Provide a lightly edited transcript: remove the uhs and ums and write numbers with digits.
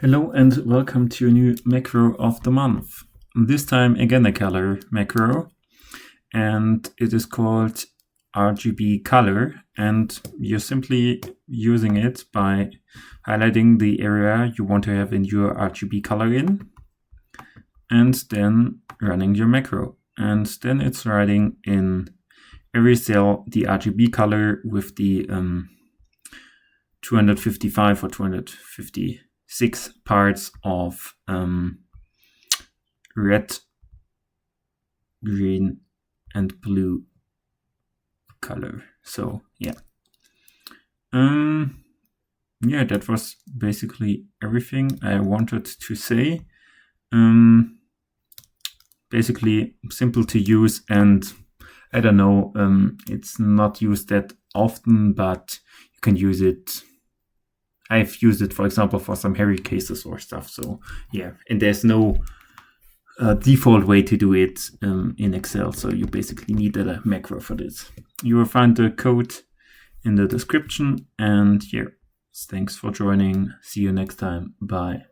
Hello and welcome to a new macro of the month. This time again a color macro, and it is called RGBColor, and you're simply using it by highlighting the area you want to have in your RGB color in, and then running your macro. And then it's writing in every cell the RGB color with the 255 or 256 parts of red, green, and blue color. So yeah, that was basically everything I wanted to say. Basically simple to use, and I don't know, it's not used that often, but you can use it. I've used it, for example, for some hairy cases or stuff. So yeah, and there's no default way to do it in Excel. So you basically need a macro for this. You will find the code in the description. And yeah, thanks for joining. See you next time. Bye.